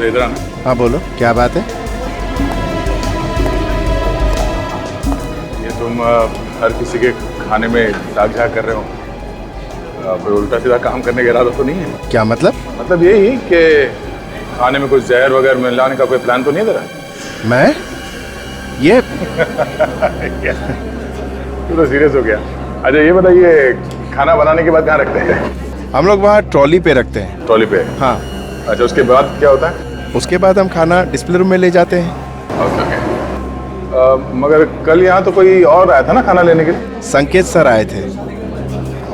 इधर आना। हाँ बोलो, क्या बात है? ये तुम हर किसी के खाने में दाग झाग कर रहे हो, कोई उल्टा सीधा काम करने का इरादा तो नहीं है? क्या मतलब? मतलब यही कि खाने में कुछ जहर वगैरह मिलाने का कोई प्लान तो नहीं है तेरा? मैं ये तू तो सीरियस हो गया। अच्छा ये बताइए, खाना बनाने के बाद कहाँ रखते हैं? हम लोग वहाँ ट्रॉली पे रखते हैं। ट्रॉली पे? हाँ। अच्छा उसके बाद क्या होता है? उसके बाद हम खाना डिस्प्ले रूम में ले जाते हैं। Okay okay. मगर कल यहाँ तो कोई और आया था ना खाना लेने के लिए? संकेत सर आए थे।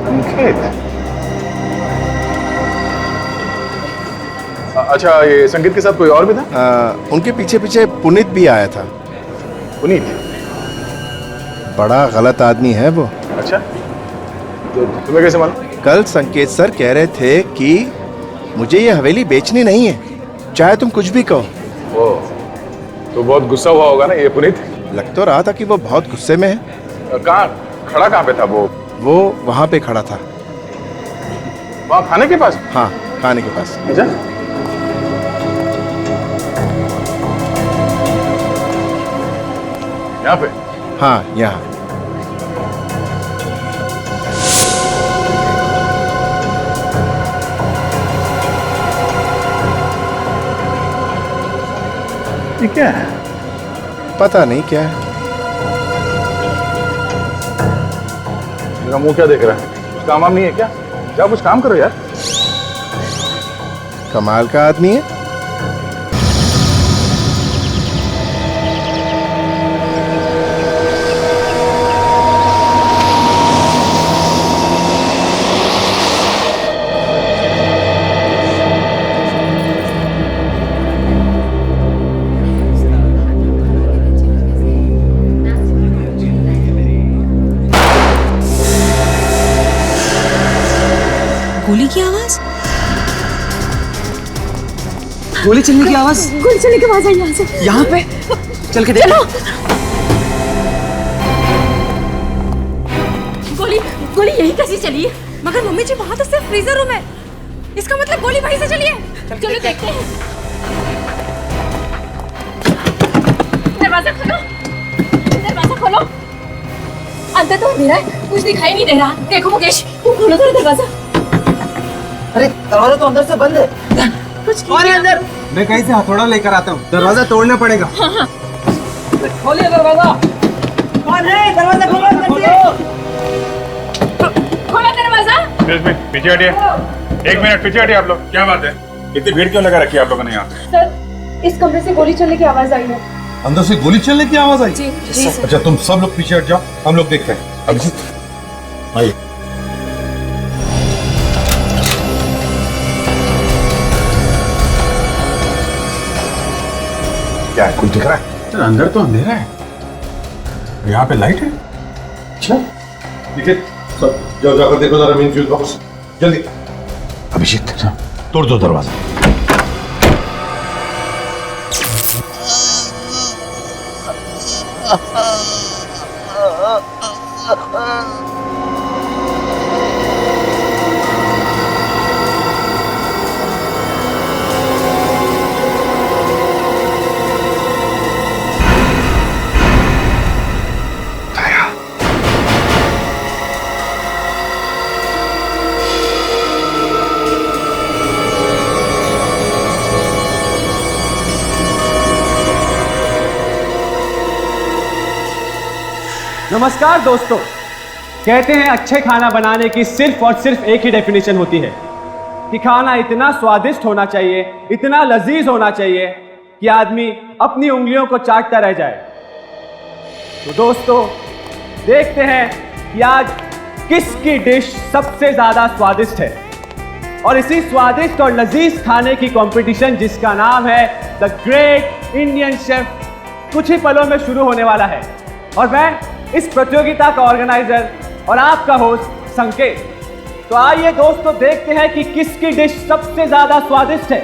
संकेत? अच्छा ये संकेत के साथ कोई और भी था? उनके पीछे पीछे पुनीत भी आया था। पुनीत? बड़ा गलत आदमी है वो। अच्छा तो तुम्हें कैसे मालूम? कल संकेत सर कह रहे थे कि मुझे ये हवेली बेचनी नहीं है, चाहे तुम कुछ भी कहो। ओ, तो बहुत गुस्सा हुआ होगा ना ये पुनीत? लग तो रहा था कि वो बहुत गुस्से में है। कहाँ खड़ा, कहाँ पे था वो? वो वहाँ पे खड़ा था। वहाँ खाने के पास? हाँ, खाने के पास। अच्छा यहाँ पे? हाँ यहाँ। ये क्या है? पता नहीं क्या है। मेरा मुंह क्या देख रहा है? कुछ काम वाम नहीं है क्या? जाओ कुछ काम करो यार। कमाल का आदमी है। गोली की आवाज? गोली चलने की आवाज? गोली चलने की आवाज आई यहाँ से। यहाँ पे? चल के देख। चलो। गोली गोली यही कैसी चली है? मगर मम्मी जी वहाँ तो सिर्फ फ्रीजर रूम है, इसका मतलब गोली वहीं से चली है। चलो देखते हैं। दरवाजा खोलो, दरवाजा खोलो। अंदर तो अंधेरा है, कुछ दिखाई नहीं दे रहा। देखो मुकेश, तुम खोलो थोड़ा दरवाजा। अरे दरवाजा तो अंदर से बंद है। कुछ कौन है अंदर? मैं कहीं से हथौड़ा लेकर आता हूँ, दरवाजा तोड़ना पड़ेगा। हाँ हाँ। खोलिए दरवाजा। कौन है? दरवाजा खोलो अंदर से। खोलो दरवाजा। पीछे हटिए, एक मिनट पीछे हटिए आप लोग। क्या बात है, इतनी भीड़ क्यों लगा रखी है आप लोगों ने यहाँ? सर, इस कमरे से गोली चलने की आवाज आई है। अंदर से गोली चलने की आवाज आई? जी जी सर। अच्छा तुम सब लोग पीछे हट जाओ, हम लोग देखते हैं। अभिजीत आइए। क्या है, कुछ दिख रहा है? सर अंदर तो अंधेरा है, यहाँ पे लाइट है। अच्छा ठीक है, सब जाओ, जाकर देखो जरा मेन फ्यूज बॉक्स, जल्दी। अभिजीत तोड़ दो दरवाजा। नमस्कार दोस्तों, कहते हैं अच्छे खाना बनाने की सिर्फ और सिर्फ एक ही डेफिनेशन होती है कि खाना इतना स्वादिष्ट होना चाहिए, इतना लजीज होना चाहिए कि आदमी अपनी उंगलियों को चाटता रह जाए। तो दोस्तों देखते हैं कि आज किसकी डिश सबसे ज्यादा स्वादिष्ट है, और इसी स्वादिष्ट और लजीज खाने की कंपटीशन जिसका नाम है द ग्रेट इंडियन शेफ कुछ ही पलों में शुरू होने वाला है। और मैं इस प्रतियोगिता का ऑर्गेनाइजर और आपका होस्ट संकेत। तो आइए दोस्तों देखते हैं कि किसकी डिश सबसे ज्यादा स्वादिष्ट है,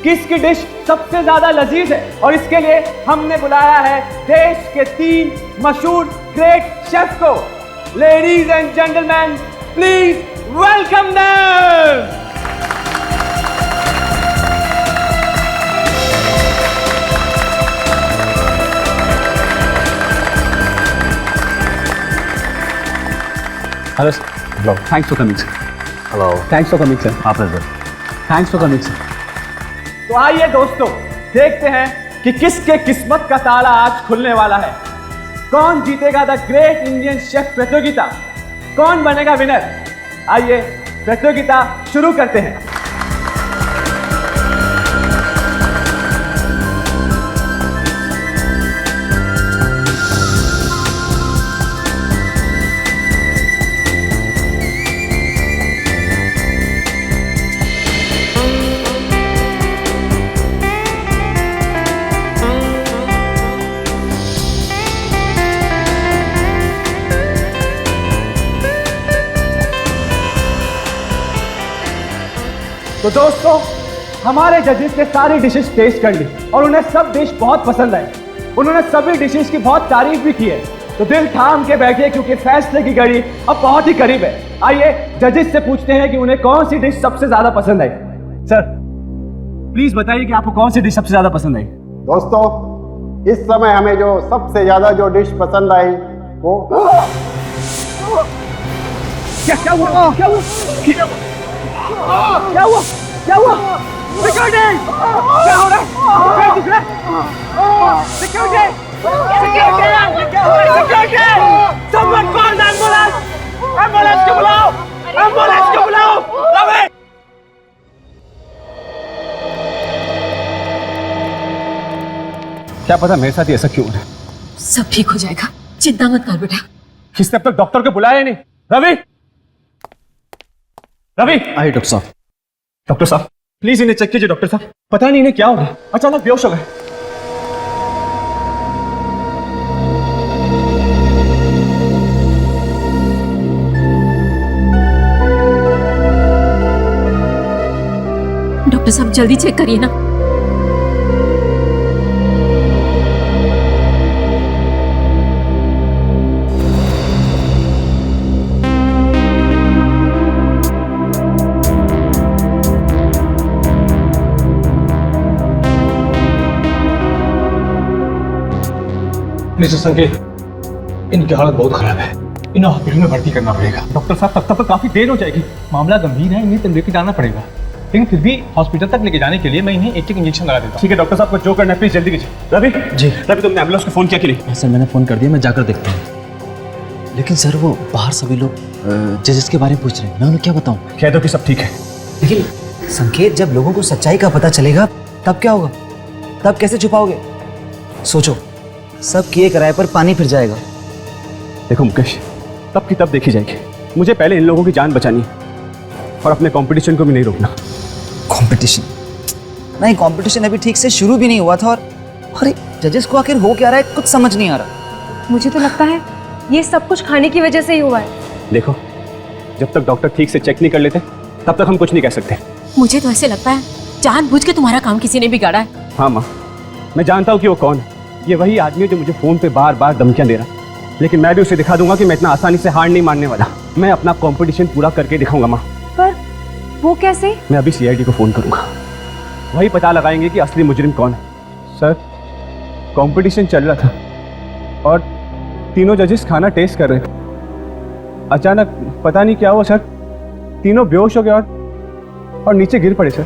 किसकी डिश सबसे ज्यादा लजीज है। और इसके लिए हमने बुलाया है देश के 3 मशहूर ग्रेट शेफ को। Ladies and gentleman, please welcome them. Hello sir, thanks for coming sir. Hello thanks for coming sir. आप इधर। Thanks for coming sir. तो आइए दोस्तों, देखते हैं कि किसके किस्मत का ताला आज खुलने वाला है। कौन जीतेगा द ग्रेट इंडियन शेफ प्रतियोगिता, कौन बनेगा विनर। आइए प्रतियोगिता शुरू करते हैं। तो दोस्तों, हमारे जजेस ने सारी डिशेस टेस्ट कर ली और उन्हें सब डिश बहुत पसंद आई। उन्होंने सभी डिशेस की बहुत तारीफ भी की है। तो दिल थाम के बैठिए क्योंकि फैसले की घड़ी अब बहुत ही करीब है। आइए जजेस से पूछते हैं कि उन्हें कौन सी डिश सबसे ज्यादा पसंद आई। सर प्लीज बताइए कि आपको कौन सी डिश सबसे ज्यादा पसंद आई। दोस्तों, इस समय हमें जो सबसे ज्यादा जो डिश पसंद आई वो क्या हुआ? क्या हुआ? क्या हुआ? क्या हुआ? सिक्योरिटी! क्या हो रहा है? क्या दिख रहा है? Security! Security! Someone call the ambulance! Ambulance को बुलाओ! एम्बुलेंस को बुलाओ! रवि! क्या पता मेरे साथ ही ऐसा क्यों हो रहा है। सब ठीक हो जाएगा, चिंता मत कर बेटा। किसने अब तक डॉक्टर को बुलाया नहीं? रवि! रवि! आइए डॉक्टर साहब। डॉक्टर साहब प्लीज इन्हें चेक कीजिए। डॉक्टर साहब पता नहीं इन्हें क्या हो गया, अचानक बेहोश हो गए। डॉक्टर साहब जल्दी चेक करिए ना। मिस्टर संकेत, इनकी हालत बहुत खराब है, इन्हें हॉस्पिटल में भर्ती करना पड़ेगा। डॉक्टर साहब तब तक काफी देर हो जाएगी। मामला गंभीर है, इन्हें लेके जाना पड़ेगा, लेकिन फिर भी हॉस्पिटल तक लेके जाने के लिए मैं इन्हें एक इंजेक्शन लगा देता हूँ। ठीक है डॉक्टर साहब को जो करना है प्लीज जल्दी कीजिए। रवि जी, रवि तुमने एम्बुलेंस को फोन किया कि नहीं? सर मैंने फ़ोन कर दिया, मैं जाकर देखता हूँ। लेकिन सर वो बाहर सभी लोग जजेस के बारे में पूछ रहे हैं, मैं उन्हें क्या बताऊँ? कह दो कि सब ठीक है। लेकिन संकेत, जब लोगों को सच्चाई का पता चलेगा तब क्या होगा? तब कैसे छुपाओगे? सोचो, सब किए कराए पर पानी फिर जाएगा। देखो मुकेश, तब की तब देखी जाएगी। मुझे पहले इन लोगों की जान बचानी है और अपने कंपटीशन को भी नहीं रोकना। कंपटीशन नहीं, कंपटीशन अभी ठीक से शुरू भी नहीं हुआ था और अरे जजेस को आखिर हो क्या रहा है, कुछ समझ नहीं आ रहा। मुझे तो लगता है ये सब कुछ खाने की वजह से ही हुआ है। देखो, जब तक डॉक्टर ठीक से चेक नहीं कर लेते तब तक हम कुछ नहीं कह सकते। मुझे तो ऐसे लगता है जानबूझ के तुम्हारा काम किसी ने बिगाड़ा है। हाँ माँ, मैं जानता हूँ कि वो कौन है। ये वही आदमी है जो मुझे फोन पे बार बार धमकियां दे रहा है, लेकिन मैं भी उसे दिखा दूंगा कि मैं इतना आसानी से हार नहीं मानने वाला। मैं अपना कंपटीशन पूरा करके दिखाऊंगा माँ। पर वो कैसे? मैं अभी सीआईडी को फोन करूंगा, वही पता लगाएंगे कि असली मुजरिम कौन है। सर, कंपटीशन चल रहा था और तीनों जजेस खाना टेस्ट कर रहे थे। अचानक पता नहीं क्या हुआ सर, तीनों बेहोश हो गए और नीचे गिर पड़े सर।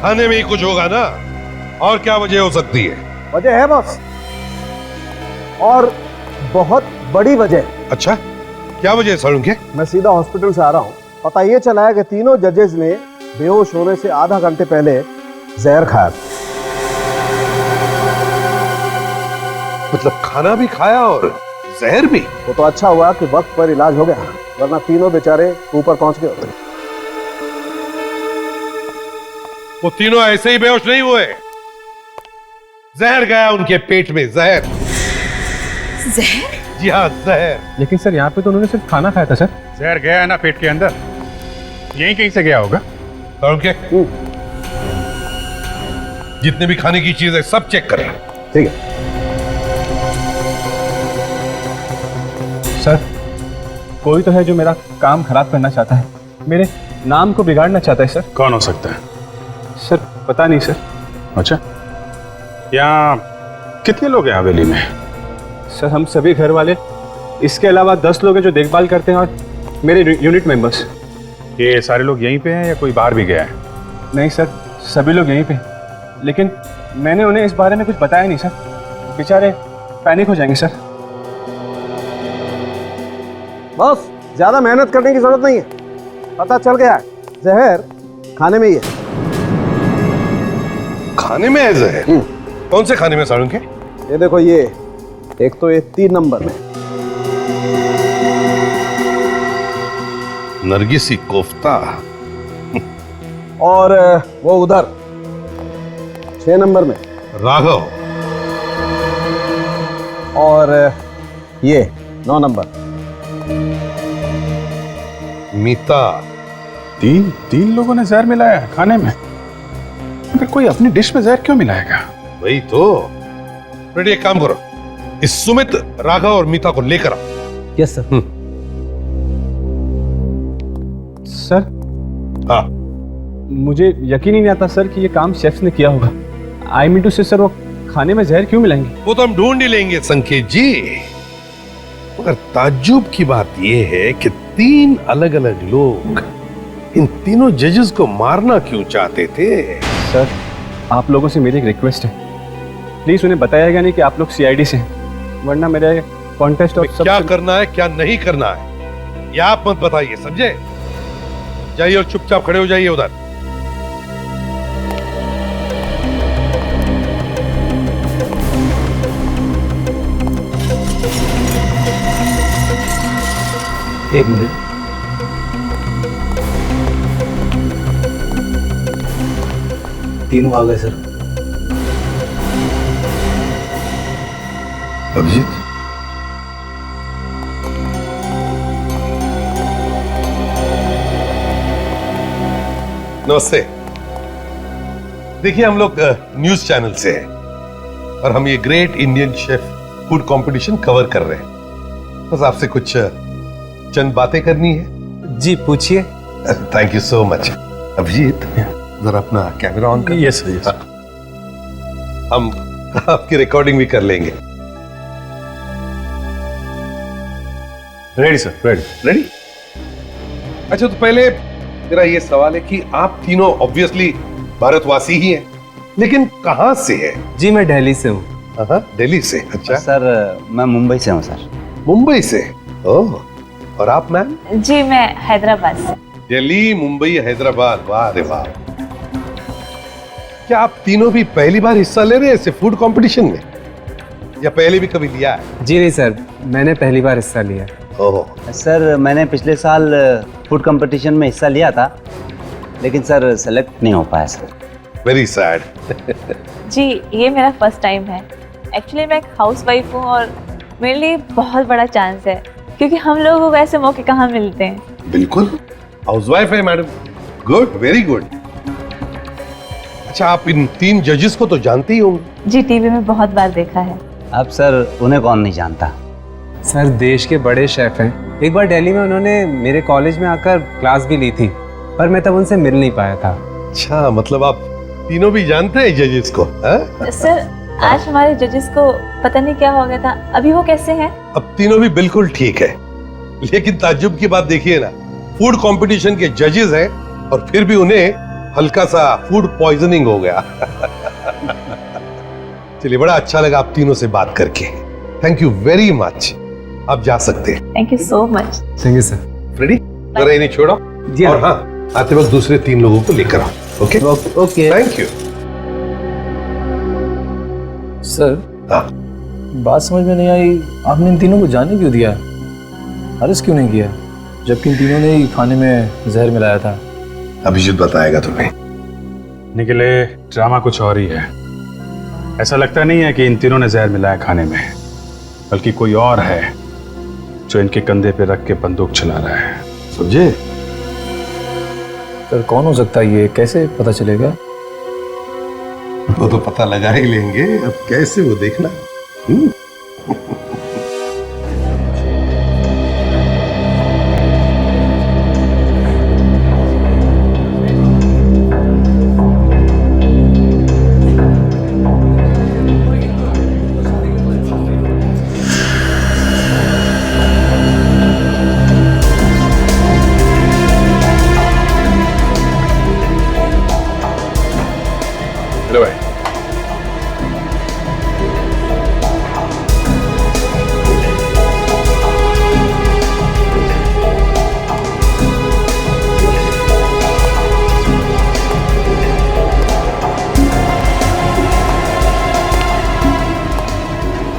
खाने में ही कुछ होगा ना, और क्या वजह हो सकती है? वजह है बॉस, और बहुत बड़ी वजह। अच्छा, क्या वजह है सर? मैं सीधा हॉस्पिटल से आ रहा हूँ। पता ये चला है कि तीनों जजेस ने बेहोश होने से आधा घंटे पहले जहर खाया। मतलब खाना भी खाया और जहर भी? वो तो अच्छा हुआ कि वक्त पर इलाज हो गया, वरना तीनों बेचारे ऊपर पहुंच गए होते। वो तीनों ऐसे ही बेहोश नहीं हुए, जहर गया उनके पेट में। जहर? जहर? जी हाँ, जहर। लेकिन सर यहाँ पे तो उन्होंने सिर्फ खाना खाया था सर। जहर गया है ना पेट के अंदर, यहीं कहीं से गया होगा। और उनके जितने भी खाने की चीजें सब चेक करें। ठीक है सर, कोई तो है जो मेरा काम खराब करना चाहता है, मेरे नाम को बिगाड़ना चाहता है सर। कौन हो सकता है? सर पता नहीं सर। अच्छा, यहाँ कितने लोग हैं हवेली में? सर हम सभी घर वाले, इसके अलावा 10 लोग हैं जो देखभाल करते हैं और मेरे यूनिट मेंबर्स। ये सारे लोग यहीं पे हैं या कोई बाहर भी गया है? नहीं सर, सभी लोग यहीं पे, लेकिन मैंने उन्हें इस बारे में कुछ बताया नहीं सर, बेचारे पैनिक हो जाएंगे सर। बस ज्यादा मेहनत करने की जरूरत नहीं है, पता चल गया है जहर खाने में ही है। खाने में है जहर? कौन से खाने में सारुण के? ये देखो, ये एक तो ये 3 नंबर में नरगिसी कोफ्ता, और वो उधर 6 नंबर में राघव, और ये 9 नंबर मीता। तीन लोगों ने जहर मिलाया है खाने में। अगर कोई अपनी डिश में जहर क्यों मिलाएगा? वही तो। रेडी, एक काम करो, इस सुमित, राघव और मीता को लेकर आओ। Yes sir. सर, हाँ, मुझे यकीन ही नहीं आता सर कि ये काम शेफ्स ने किया होगा। आई मीन टू से सर, वो खाने में जहर क्यों मिलाएंगे? वो तो हम ढूंढ ही लेंगे संकेत जी, मगर ताज्जुब की बात यह है कि 3 अलग अलग लोग इन तीनों जजेस को मारना क्यों चाहते थे? सर, आप लोगों से मेरी एक रिक्वेस्ट है, प्लीज उन्हें बताइएगा नहीं कि आप लोग सीआईडी से हैं, वरना मेरे कॉन्टेस्ट और क्या करना है क्या नहीं करना है ये आप मत बताइए, समझे? जाइए और चुपचाप खड़े हो जाइए उधर। एक मिनट। तीनों आ गए सर। अभिजीत, नमस्ते। देखिए, हम लोग न्यूज चैनल से हैं और हम ये great Indian chef food competition cover कर रहे हैं। बस आपसे कुछ चंद बातें करनी है। जी पूछिए। Thank you so much. Abhijeet, जरा अपना कैमरा ऑन कर। Yes yes. हम आपकी रिकॉर्डिंग भी कर लेंगे। Ready sir, ready. रेडी? अच्छा, तो पहले मेरा ये सवाल है कि आप तीनों ऑब्वियसली भारतवासी ही हैं, लेकिन कहाँ से है? जी मैं दिल्ली से हूँ। दिल्ली से? अच्छा सर मैं मुंबई से हूँ सर। मुंबई से? ओह, और आप मैम? जी मैं हैदराबाद से। दिल्ली, मुंबई, हैदराबाद, वाह रे वाह। क्या आप तीनों भी पहली बार हिस्सा ले रहे हैं ऐसे फूड कंपटीशन में, या पहले भी कभी लिया है? जी नहीं सर, मैंने पहली बार हिस्सा लिया। ओह, सर मैंने पिछले साल फूड कंपटीशन में हिस्सा लिया था, लेकिन सर सेलेक्ट नहीं हो पाया सर। Very sad. जी ये मेरा फर्स्ट टाइम है। एक्चुअली मैं एक हाउसवाइफ हूँ और मेरे लिए बहुत बड़ा चांस है, क्योंकि हम लोगों को ऐसे मौके कहाँ मिलते हैं। बिल्कुल, हाउसवाइफ है मैडम। Good, very good. अच्छा, आप इन 3 जजेस को तो जानते ही होंगे? जी टीवी में बहुत बार देखा है। अब सर उन्हें कौन नहीं जानता। सर देश के बड़े शेफ हैं। एक बार दिल्ली में उन्होंने मेरे कॉलेज में आकर क्लास भी ली थी, पर मैं तब उनसे मिल नहीं पाया था। अच्छा, मतलब आप तीनों भी जानते हैं जजेस को? सर आज हमारे जजेस को पता नहीं क्या हो गया था, अभी वो कैसे हैं? अब तीनों भी बिल्कुल ठीक है, लेकिन ताज्जुब की बात देखिए ना, फूड कंपटीशन के जजेस हैं और फिर भी उन्हें हल्का सा फूड पॉइजनिंग हो गया। चलिए, बड़ा अच्छा लगा आप तीनों से बात करके। Thank you very much. आप जा सकते हैं। Thank you so much. Thank you sir. Ready? जरा इन्हें छोड़ो। जी और हाँ, आते वक्त दूसरे 3 लोगों को लेकर आओ। Okay okay. Thank you. Sir, हाँ, बात समझ में नहीं आई, आपने इन तीनों को जाने क्यों दिया? अरेस्ट क्यों नहीं किया, जबकि इन तीनों ने ही खाने में जहर मिलाया था? अभिजीत बताएगा तुम्हें। निकले ड्रामा कुछ और ही है। ऐसा लगता नहीं है कि इन तीनों ने जहर मिलाया खाने में, बल्कि कोई और है जो इनके कंधे पे रख के बंदूक चला रहा है। समझे? सर कौन हो सकता है ये, कैसे पता चलेगा? वो तो पता लगा ही लेंगे, अब कैसे वो देखना।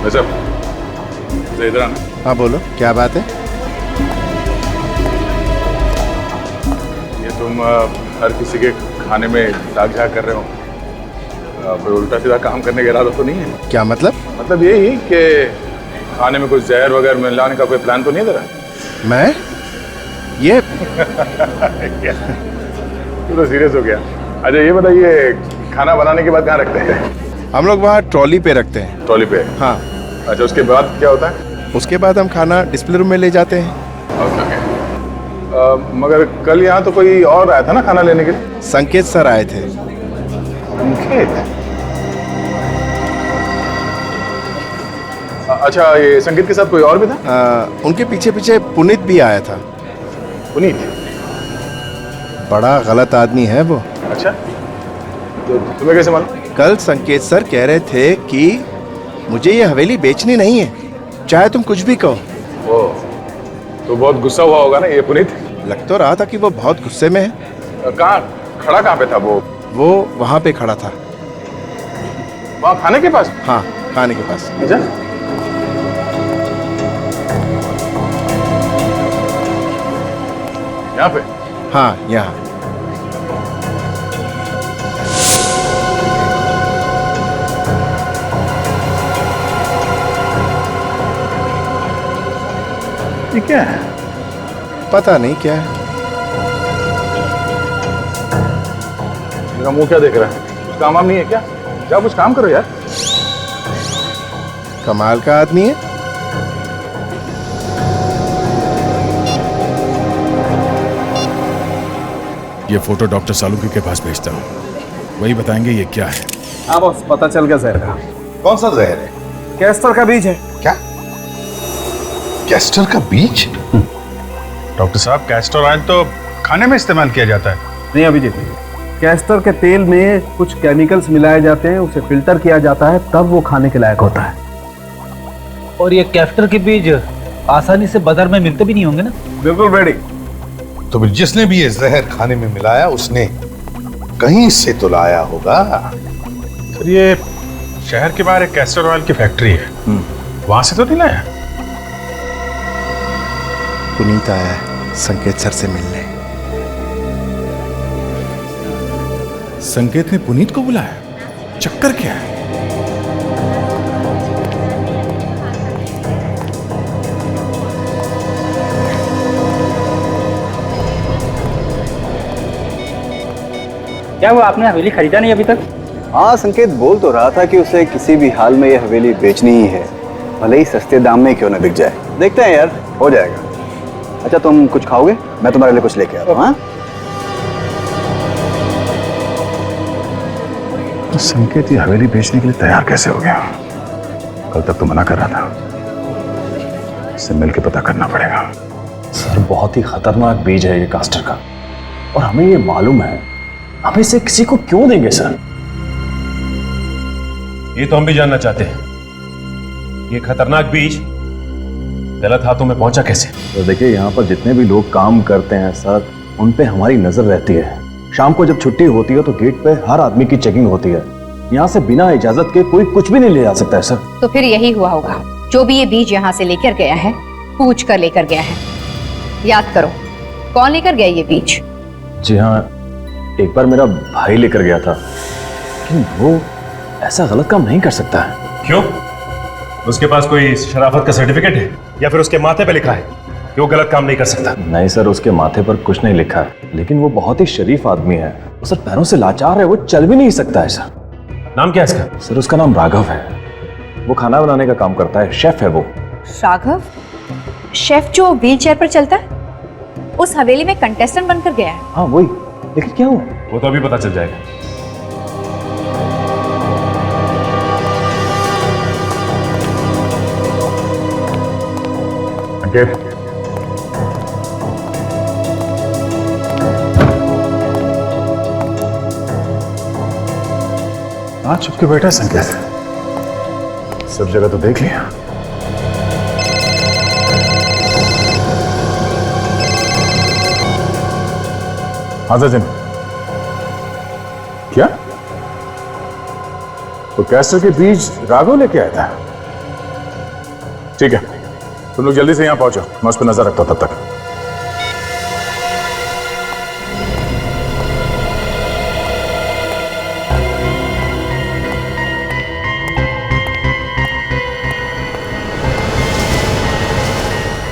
वैसे इधर आना। हाँ बोलो, क्या बात है? ये तुम हर किसी के खाने में दाग झाग कर रहे हो, कोई उल्टा सीधा काम करने का इरादा तो नहीं है? क्या मतलब? मतलब यही कि खाने में कुछ जहर वगैरह मिलाने का कोई प्लान तो नहीं है तेरा? मैं ये क्या? तू तो सीरियस हो गया। अच्छा ये बताइए, खाना बनाने के बाद कहाँ रखते हैं? हम लोग वहाँ ट्रॉली पे रखते हैं। ट्रॉली पे? हाँ। अच्छा उसके बाद क्या होता है? उसके बाद हम खाना डिस्प्ले रूम में ले जाते हैं। ओके। मगर कल यहाँ तो कोई और आया था ना खाना लेने के लिए? संकेत सर आए थे। संकेत? अच्छा ये संकेत के साथ कोई और भी था? उनके पीछे पीछे पुनीत भी आया था। पुनीत? बड़ा गलत आदमी है वो। अच्छा तो तुम्हें कैसे मालूम? कल संकेत सर कह रहे थे कि मुझे ये हवेली बेचनी नहीं है, चाहे तुम कुछ भी कहो। ओ, तो बहुत गुस्सा हुआ होगा ना ये पुनीत? लग तो रहा था कि वो बहुत गुस्से में है। कहाँ खड़ा, कहाँ पे था वो? वो वहाँ पे खड़ा था। वहाँ खाने के पास? हाँ, खाने के पास। अच्छा यहाँ पे? हाँ यहाँ। ये क्या है? पता नहीं क्या है। मेरा मुंह क्या देख रहा है? कुछ काम वाम नहीं है क्या? क्या कुछ काम करो यार। कमाल का आदमी है। ये फोटो डॉक्टर सालुकी के पास भेजता हूँ, वही बताएंगे ये क्या है। हाँ बॉस, पता चल गया जहर का। कौन सा जहर है? कैस्टर का बीज है। क्या? कैस्टर का बीज? डॉक्टर साहब कैस्टर ऑयल तो खाने में इस्तेमाल किया जाता है। नहीं अभिजीत, कैस्टर के तेल में कुछ केमिकल्स मिलाए जाते हैं, उसे फिल्टर किया जाता है, तब वो खाने के लायक होता है। और ये कैस्टर के बीज आसानी से बाजार में मिलते भी नहीं होंगे ना? बिल्कुल रेडी। तो फिर जिसने भी ये जहर खाने में मिलाया उसने कहीं से तो लाया होगा। सर ये शहर के बाहर एक कैस्टर ऑयल की फैक्ट्री है, वहां से तो नहीं लाया? पुनीत आया है संकेत सर से मिलने। संकेत ने पुनीत को बुलाया? चक्कर क्या है? क्या हुआ, आपने हवेली खरीदा नहीं अभी तक? हाँ, संकेत बोल तो रहा था कि उसे किसी भी हाल में ये हवेली बेचनी ही है, भले ही सस्ते दाम में क्यों ना बिक जाए। देखते हैं यार, हो जाएगा। अच्छा तुम कुछ खाओगे? मैं तुम्हारे लिए कुछ लेके आता हूँ। हाँ? तो संकेत ये हवेली बेचने के लिए तैयार कैसे हो गया? कल तक तो मना कर रहा था। इससे मिल के पता करना पड़ेगा। सर बहुत ही खतरनाक बीज है ये कैस्टर का, और हमें ये मालूम है। हम इसे किसी को क्यों देंगे सर? ये तो हम भी जानना चाहते हैं। ये खतरनाक बीज गलत हाथों में पहुंचा कैसे? तो देखिए, यहाँ पर जितने भी लोग काम करते हैं सर, उन पे हमारी नजर रहती है। शाम को जब छुट्टी होती है तो गेट पे हर आदमी की चेकिंग होती है। यहाँ से बिना इजाजत के कोई कुछ भी नहीं ले जा सकता है सर। तो फिर यही हुआ होगा, जो भी ये बीज यहाँ से लेकर गया है, पूछ कर लेकर गया है। याद करो, कौन लेकर गया ये बीज? जी हाँ, एक बार मेरा भाई लेकर गया था, लेकिन वो ऐसा गलत काम नहीं कर सकता है। क्यों? उसके पास कोई शराफत का सर्टिफिकेट है या फिर उसके माथे पे लिखा है कि वो गलत काम नहीं कर सकता? नहीं सर, उसके माथे पर कुछ नहीं लिखा है, लेकिन वो बहुत ही शरीफ आदमी है। वो सर पैरों से लाचार है, वो चल भी नहीं सकता है सर। नाम क्या है इसका? सर उसका नाम राघव है। वो खाना बनाने का काम करता है, शेफ है वो। राघव? शेफ जो व्हील चेयर पर चलता है? उस हवेली में कंटेस्टेंट बनकर गया है? हाँ वही, लेकिन क्या हुआ? वो तो अभी पता चल जाएगा। हाँ चुप के बैठा संकेत, सब जगह तो देख लिया। हाँ सचिन, क्या? तो कैस्टर के बीज राघव लेके आया था? ठीक है, तुम लोग जल्दी से यहाँ पहुंचो, मैं उस पर नजर रखता हूँ तब तक।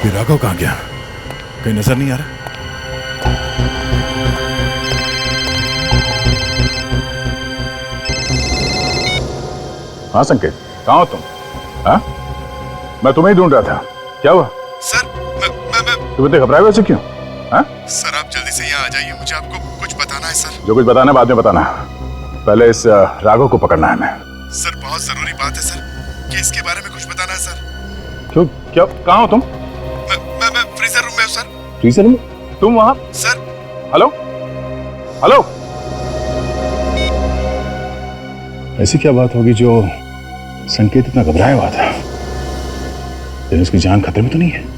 ये राघव कहाँ गया? कहीं नजर नहीं आ रहा। हाँ संकेत, कहाँ हो तुम? हाँ, मैं तुम्हें ही ढूंढ रहा था। क्या हुआ? सर तुम इतने घबराए वैसे क्यों? हाँ? सर आप जल्दी से यहाँ आ जाइए, मुझे आपको कुछ बताना है सर। जो कुछ बताना है बाद में बताना है, पहले इस राघव को पकड़ना है हमें। सर बहुत जरूरी बात है सर, केस के बारे में कुछ बताना है सर। क्यों, क्या, कहाँ हो तुम? मैं फ्रीजर रूम में हूँ सर। Freezer room? तुम वहाँ? सर। हेलो हेलो, ऐसी क्या बात होगी जो संकेत इतना घबराया हुआ था? लेकिन उसकी जान खतरे में तो नहीं है?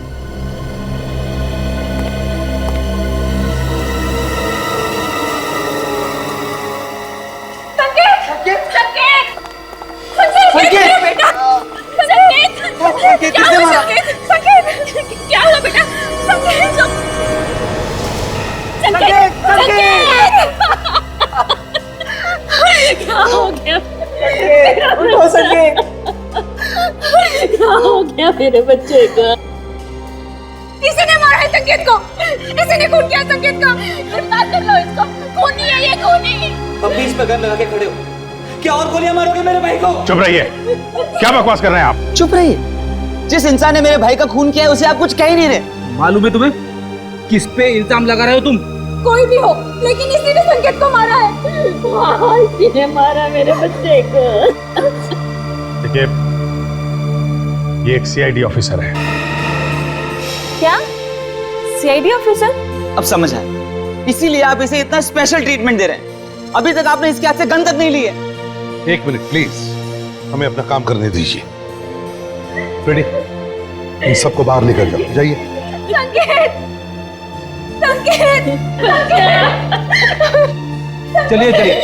क्या हुआ बेटा? क्या हो गया? क्या हो गया मेरे बच्चे को? किसी ने मारा है संकेत को, किसी ने खून किया संकेत को। गिरफ्तार कर लो इसको, खूनी है ये, खूनी। अब बीच में गन लगा के खड़े हो, क्या और गोलियां मारोगे मेरे भाई को? चुप रहिए, क्या बकवास कर रहे हैं आप? चुप रहिए, जिस इंसान ने मेरे भाई का खून किया है उसे आप कुछ कह ही नहीं रहे। मालूम है तुम्हें किस पे इल्जाम लगा रहे हो तुम? कोई भी हो, लेकिन इसी ने संकेत को मारा है। हाँ, इसी ने मारा मेरे बच्चे को। देखिए, ये एक सीआईडी ऑफिसर है। क्या? CID officer? अब समझ आया, इसीलिए आप इसे इतना स्पेशल ट्रीटमेंट दे रहे हैं। अभी तक आपने इसके हाथ से गन तक नहीं ली है। एक मिनट प्लीज, हमें अपना काम करने दीजिए। रेडी, इन सबको बाहर निकल जाओ, जाइए। संकेत, संकेत, चलिए चलिए।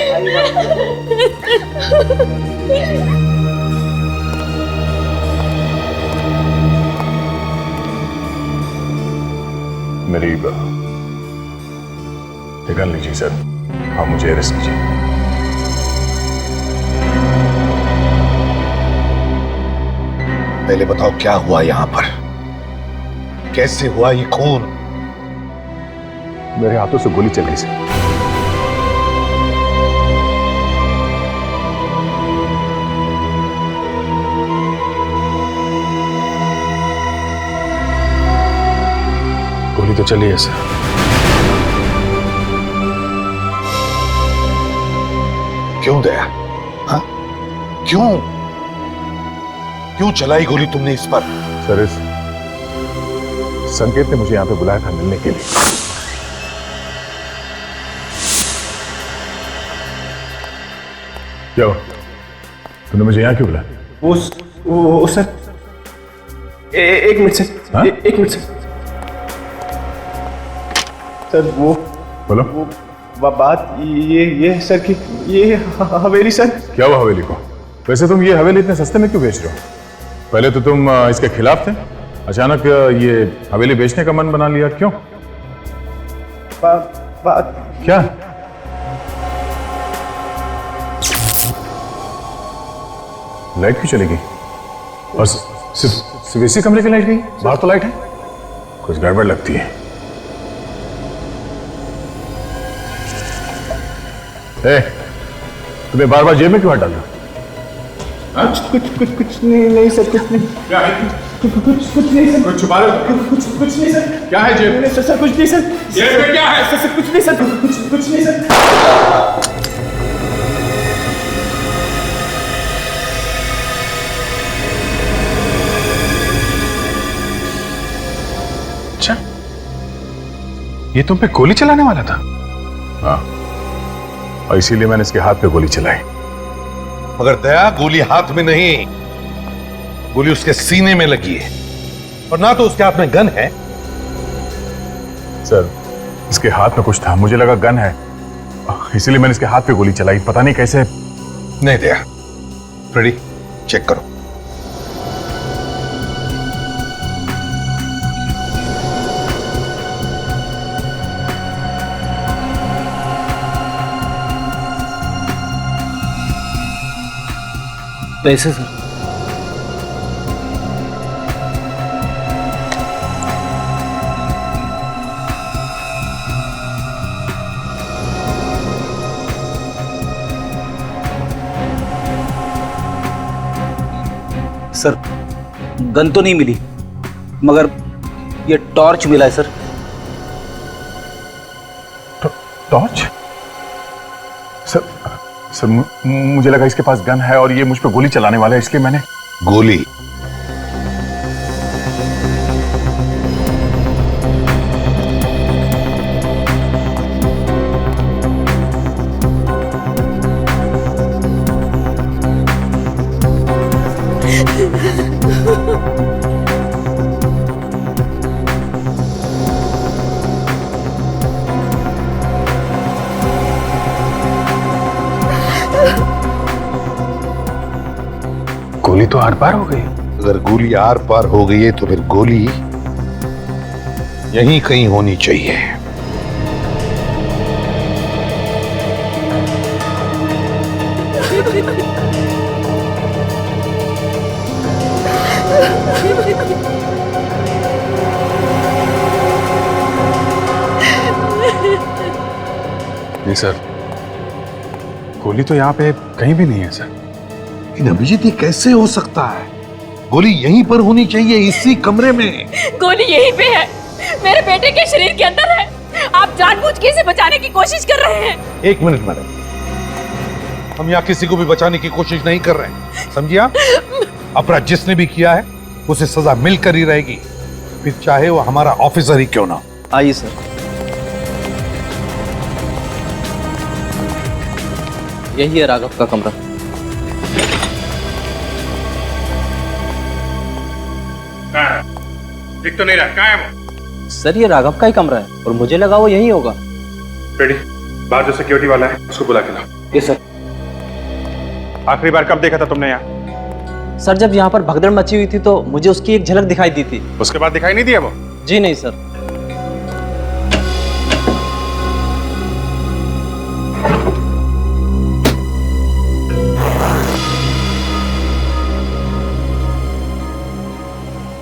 मेरी गन लीजिए सर। हाँ, मुझे अरेस्ट कीजिए। पहले बताओ क्या हुआ यहाँ पर, कैसे हुआ ये खून? मेरे हाथों से गोली चल गई सर। गोली तो चली है सर। क्यों दया? हाँ? क्यों चलाई गोली तुमने इस पर? सर, इस संकेत ने मुझे यहाँ पे बुलाया था मिलने के लिए। क्या हुआ? तूने मुझे यहाँ क्यों बुलाया? वो सर, एक मिनट सर। हाँ? एक मिनट सर। सर वो बोलो। वो बात ये है सर कि ये हवेली सर। क्या हुआ हवेली को? वैसे तुम ये हवेली इतने सस्ते में क्यों बेच रहे हो? पहले तो तुम इसके खिलाफ थे, अचानक ये हवेली बेचने का मन बना लिया, क्यों? बात क्या? लाइट क्यों चली गई? और सिर्फ इसी कमरे की लाइट गई? बाहर तो लाइट है। कुछ गड़बड़ लगती है। तुम्हें बार बार जेब में क्यों हाथ डाल रहे हो? कुछ नहीं सर, कुछ नहीं। क्या है? कुछ नहीं सर। कुछ छुपा रहे हो? कुछ नहीं सर। क्या है जेब में? सर कुछ नहीं सर। जेब में क्या है? सर कुछ नहीं सर। कुछ नहीं सर। अच्छा, ये तुम पे गोली चलाने वाला था? हाँ, और इसीलिए मैंने इसके हाथ पे गोली चलाई। मगर दया, गोली हाथ में नहीं, गोली उसके सीने में लगी है, और ना तो उसके हाथ में गन है। सर, इसके हाथ में कुछ था, मुझे लगा गन है, इसीलिए मैंने इसके हाथ पे गोली चलाई। पता नहीं कैसे। नहीं दया, फ्रेडी चेक करो। पैसे सर। सर गन तो नहीं मिली, मगर ये टॉर्च मिला है सर। टॉर्च? सर मुझे लगा इसके पास गन है और ये मुझ पे गोली चलाने वाला है, इसलिए मैंने गोली? गोली तो आर पार हो गई। अगर गोली आर पार हो गई है तो फिर गोली यहीं कहीं होनी चाहिए। नहीं सर, गोली तो यहाँ पे कहीं भी नहीं है सर। लेकिन अभिजीत ये कैसे हो सकता है? गोली यहीं पर होनी चाहिए, इसी कमरे में। गोली यहीं पे है, मेरे बेटे के शरीर के अंदर है। आप जानबूझ के इसे बचाने की कोशिश कर रहे हैं। एक मिनट मैडम, हम यहाँ किसी को भी बचाने की कोशिश नहीं कर रहे हैं, समझिए आप? अपराध जिसने भी किया है उसे सजा मिलकर ही रहेगी, फिर चाहे वो हमारा ऑफिसर ही क्यों ना। आइए सर। यही है राघव का कमरा। दिख तो नहीं रहा, कहाँ है वो? सर ये राघव का ही कमरा है और मुझे लगा वो यही होगा। रेडी, बाहर जो सिक्योरिटी वाला है उसको बुला के लाओ। ये सर। आखिरी बार कब देखा था तुमने यहाँ? सर जब यहाँ पर भगदड़ मची हुई थी तो मुझे उसकी एक झलक दिखाई दी थी। उसके बाद दिखाई नहीं दिया वो? जी नहीं सर।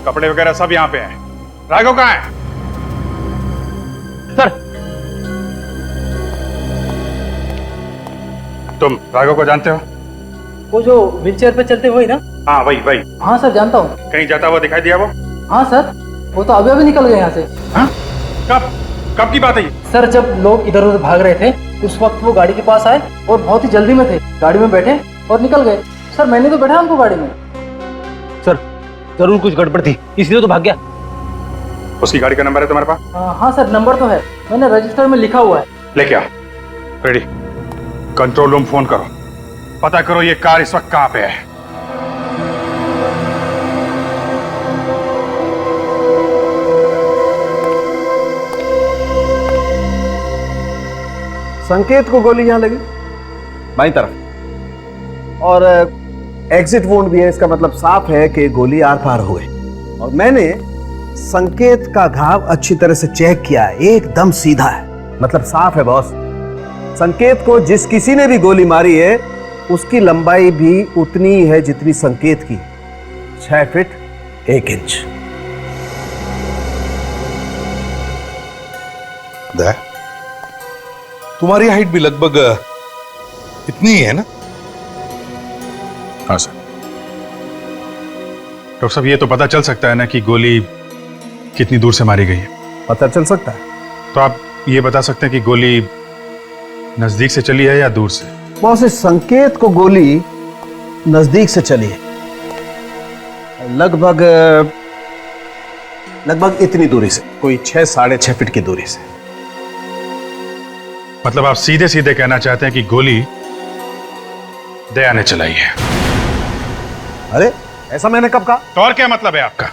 कपड़े वगैरह सब यहाँ पे हैं। राघव कहाँ है? सर। तुम राघव को जानते हो? वो जो व्हीलचेयर पे चलते हुए ना? हाँ वही वही। हाँ सर जानता हूँ। कहीं जाता हुआ दिखाई दिया वो? हाँ सर, वो तो अभी निकल गए यहाँ से। हाँ? कब कब की बात है ये? सर जब लोग इधर उधर भाग रहे थे उस वक्त वो गाड़ी के पास आए और बहुत ही जल्दी में थे, गाड़ी में बैठे और निकल गए। सर मैंने तो बैठा उनको गाड़ी में। सर जरूर कुछ गड़बड़ थी इसलिए तो भाग गया। उसकी गाड़ी का नंबर है तुम्हारे पास? हाँ सर नंबर तो है, मैंने रजिस्टर में लिखा हुआ है। लेके आओ। रेडी, कंट्रोल रूम फोन करो, पता करो ये कार इस वक्त कहाँ पे है। संकेत को गोली यहां लगी बाईं तरफ और एग्जिट वुंड भी है, इसका मतलब साफ है कि गोली आर पार हो गई। और मैंने संकेत का घाव अच्छी तरह से चेक किया है, एकदम सीधा है, मतलब साफ है बॉस। संकेत को जिस किसी ने भी गोली मारी है उसकी लंबाई भी उतनी ही है जितनी संकेत की, 6 फीट 1 इंच। तुम्हारी हाइट भी लगभग इतनी ही है ना? हाँ सर। डॉक्टर साहब ये तो पता चल सकता है ना कि गोली कितनी दूर से मारी गई है? पता चल सकता है। तो आप ये बता सकते हैं कि गोली नजदीक से चली है या दूर से? बॉस इस संकेत को गोली नजदीक से चली है, लगभग इतनी दूरी से, कोई 6-6.5 फीट की दूरी से। मतलब आप सीधे सीधे कहना चाहते हैं कि गोली दया ने चलाई है? अरे ऐसा मैंने कब कहा? तो और क्या मतलब है आपका?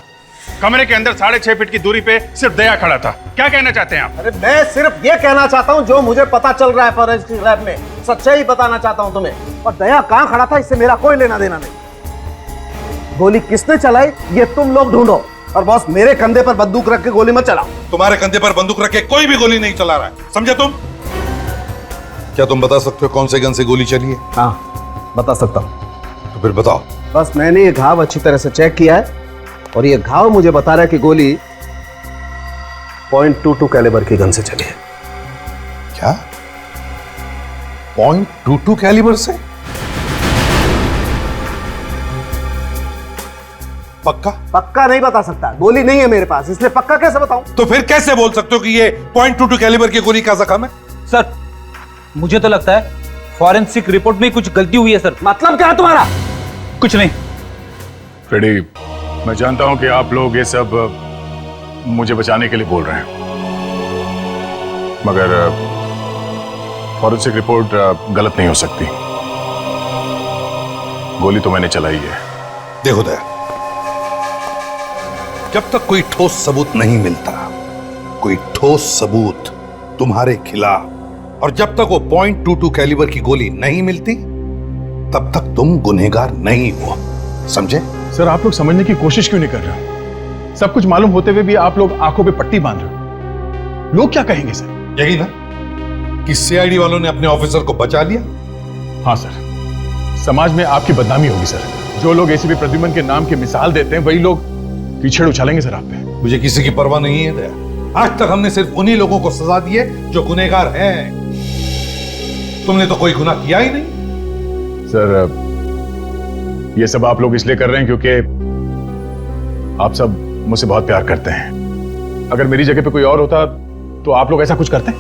कमरे के अंदर 6.5 फीट की दूरी पे सिर्फ दया खड़ा था, क्या कहना चाहते हैं आप? अरे मैं सिर्फ ये कहना चाहता हूँ जो मुझे पता चल रहा है फॉरेंसिक लैब में, सच्चाई बताना चाहता हूँ तुम्हें। और दया कहाँ खड़ा था इससे मेरा कोई लेना देना नहीं। गोली किसने चलाई ये तुम लोग ढूंढो, और बॉस मेरे कंधे पर बंदूक रख के गोली मत चलाओ। तुम्हारे कंधे पर बंदूक रख के कोई भी गोली नहीं चला रहा है, समझे तुम? क्या तुम बता सकते हो कौन से गन से गोली चली है? हाँ बता सकता हूँ। तो फिर बताओ। बस मैंने ये घाव अच्छी तरह से चेक किया है और ये घाव मुझे बता रहा है कि गोली .22 कैलिबर की गन से चली है। क्या? .22 कैलिबर से? पक्का? पक्का नहीं बता सकता, गोली नहीं है मेरे पास, इसलिए पक्का कैसे बताऊं? तो फिर कैसे बोल सकते हो कि ये .22 कैलिबर की गोली का जख्म है? सर मुझे तो लगता है फॉरेंसिक रिपोर्ट में कुछ गलती हुई है सर। मतलब क्या है तुम्हारा? कुछ नहीं। फ्रेडी, मैं जानता हूं कि आप लोग ये सब मुझे बचाने के लिए बोल रहे हैं, मगर फॉरेंसिक रिपोर्ट गलत नहीं हो सकती। गोली तो मैंने चलाई है। देखो दया, जब तक कोई ठोस सबूत नहीं मिलता, कोई ठोस सबूत तुम्हारे खिलाफ, और जब तक वो .22 कैलिबर की गोली नहीं मिलती, तब तक तुम गुनहगार नहीं हो, समझे? सर, आप लोग समझने की कोशिश क्यों नहीं कर रहे? सब कुछ मालूम होते हुए भी आप लोग आंखों पे पट्टी बांध रहे हो। लोग क्या कहेंगे सर? यही ना कि सीआईडी वालों ने अपने ऑफिसर को बचा लिया। हाँ सर, समाज में आपकी बदनामी होगी सर। जो लोग एसीपी प्रद्युमन के नाम की मिसाल देते हैं, वही लोग पीछे उछालेंगे सर आप पे। मुझे किसी की परवाह नहीं है दया। आज तक हमने सिर्फ उन्हीं लोगों को सजा दी है जो गुनहगार हैं। तुमने तो कोई गुनाह किया ही नहीं। सर, ये सब आप लोग इसलिए कर रहे हैं क्योंकि आप सब मुझसे बहुत प्यार करते हैं। अगर मेरी जगह पे कोई और होता तो आप लोग ऐसा कुछ करते?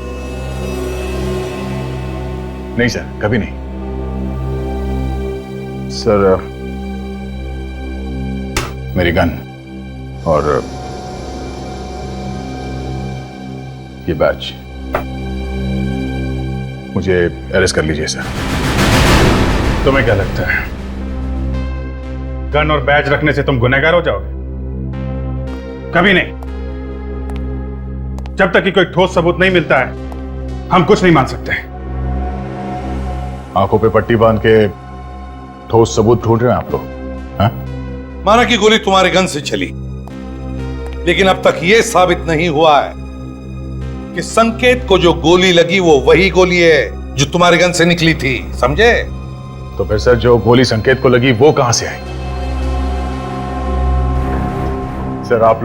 नहीं सर, कभी नहीं। सर, मेरी गन और ये बैच, मुझे अरेस्ट कर लीजिए सर। तुम्हें क्या लगता है गन और बैच रखने से तुम गुनहगार हो जाओगे? कभी नहीं। जब तक कि कोई ठोस सबूत नहीं मिलता है, हम कुछ नहीं मान सकते। आंखों पे पट्टी बांध के ठोस सबूत ढूंढ रहे हैं आप लोग? हाँ? माना कि गोली तुम्हारे गन से चली, लेकिन अब तक यह साबित नहीं हुआ है कि संकेत को जो गोली लगी वो वही गोली है जो तुम्हारे गन से निकली थी, समझे? तो फिर सर, जो गोली संकेत को लगी वो कहां से आई? सर, आप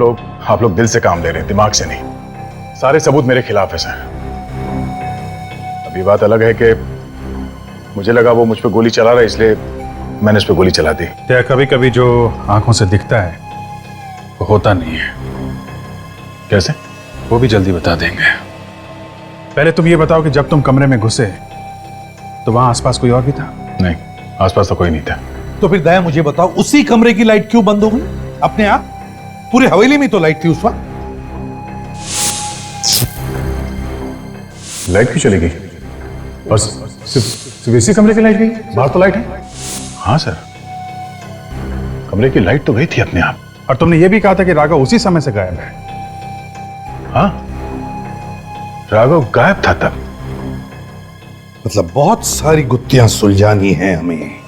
लोग दिल से काम ले रहे हैं, दिमाग से नहीं। सारे सबूत मेरे खिलाफ है सर। अभी बात अलग है कि मुझे लगा वो मुझ पे गोली चला रहा है, इसलिए मैंने उस पे गोली चला दी। क्या कभी कभी जो आंखों से दिखता है वो होता नहीं है? कैसे? वो भी जल्दी बता देंगे। पहले तुम ये बताओ कि जब तुम कमरे में घुसे तो वहां आसपास कोई और भी था? नहीं, आसपास तो कोई नहीं था। तो फिर दया मुझे बताओ, उसी कमरे की लाइट क्यों बंद हो गई अपने आप? पूरे हवेली में तो लाइट थी उस वक्त। लाइट क्यों चली गई? और सिर्फ इसी कमरे की लाइट गई? बाहर तो लाइट है। हाँ सर, कमरे की लाइट तो गई थी अपने आप। और तुमने ये भी कहा था कि राघव उसी समय से गायब है। हाँ, राघव गायब था तब। मतलब बहुत सारी गुत्थियां सुलझानी हैं हमें।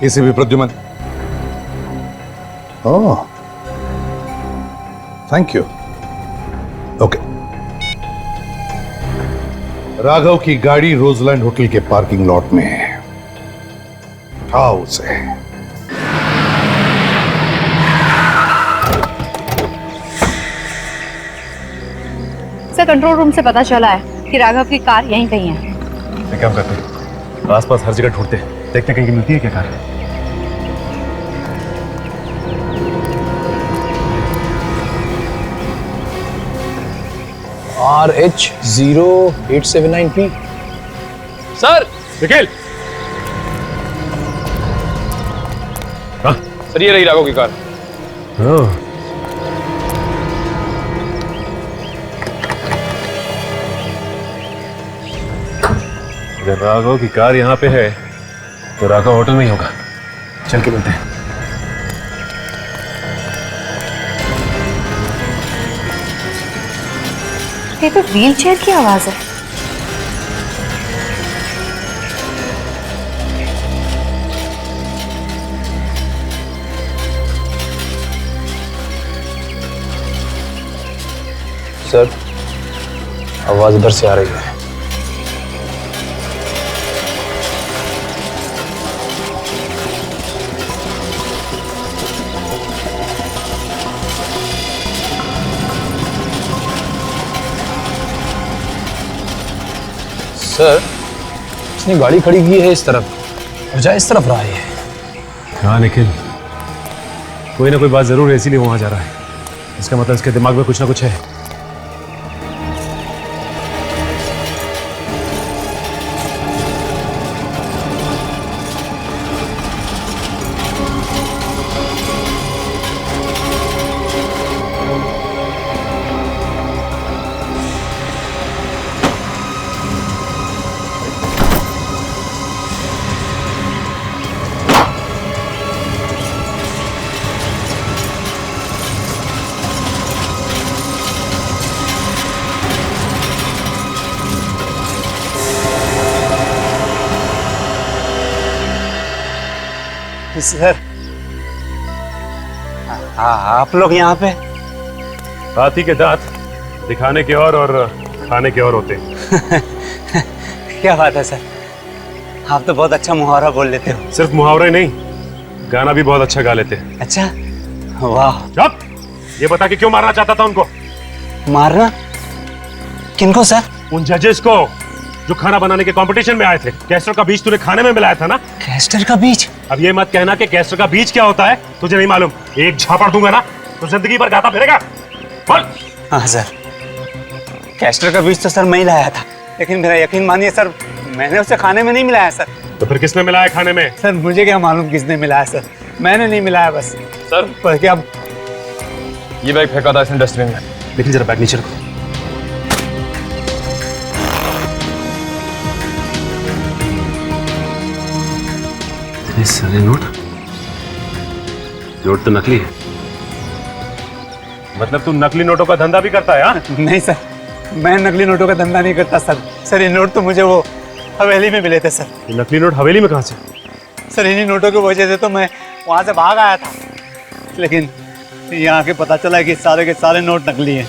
इसे भी प्रद्युमन। ओह, थैंक यू। ओके। राघव की गाड़ी रोजलैंड होटल के पार्किंग लॉट में है, उठाओ उसे। सर, कंट्रोल रूम से पता चला है कि राघव की कार यहीं कहीं है। मैं क्या करते हैं, आसपास हर जगह ढूंढते हैं, देखते कहीं मिलती है क्या car. RH0879P। Sir, Nikhil. Sir, ये रही राघव की कार। अगर राघव की कार यहाँ पे है तो राघव होटल में ही होगा। चल के मिलते हैं। ये तो व्हील चेयर की आवाज है। सर, आवाज इधर से आ रही है। सर उसने गाड़ी खड़ी की है इस तरफ और जा इस तरफ रहा है। हाँ निखिल, कोई ना कोई बात जरूर है, इसीलिए वहां जा रहा है। इसका मतलब इसके दिमाग में कुछ ना कुछ है। सर आप लोग यहाँ पे? हाथी के दांत दिखाने के और खाने के और होते हैं। क्या बात है सर, आप तो बहुत अच्छा मुहावरा बोल लेते हो। सिर्फ मुहावरे नहीं, गाना भी बहुत अच्छा गा लेते हैं। अच्छा, वाह। चुप! ये बता कि क्यों मारना चाहता था उनको? मारना? किनको सर? उन जजेस को जो खाना बनाने के कंपटीशन में आए थे। कैस्टर का बीज तूने खाने में मिलाया था ना? कैस्टर का बीज? अब ये मत कहना कि कैस्टर का बीज क्या होता है तुझे नहीं मालूम। एक झापड़ दूंगा ना तो जिंदगी भर गाता फिरेगा। बोल। हाँ सर, कैस्टर का बीज तो सर मैं ही लाया था, लेकिन मेरा यकीन मानिए सर, मैंने उसे खाने में नहीं मिलाया सर। तो फिर किसने मिलाया खाने में? सर मुझे क्या मालूम किसने मिलाया सर, मैंने नहीं मिलाया बस। सर पर क्या ये बैग फेंका था इसने डस्टबिन में। लेकिन जरा बैग नीचे रखो। इतने सारे नोट तो नकली है। मतलब तू नकली नोटों का धंधा भी करता है? हाँ? नहीं सर, मैं नकली नोटों का धंधा नहीं करता सर। सर ये नोट तो मुझे वो हवेली में मिले थे सर। ये नकली नोट हवेली में कहाँ से? सर इन्हीं नोटों की वजह से तो मैं वहां से भाग आया था, लेकिन यहाँ के पता चला कि सारे के सारे नोट नकली हैं।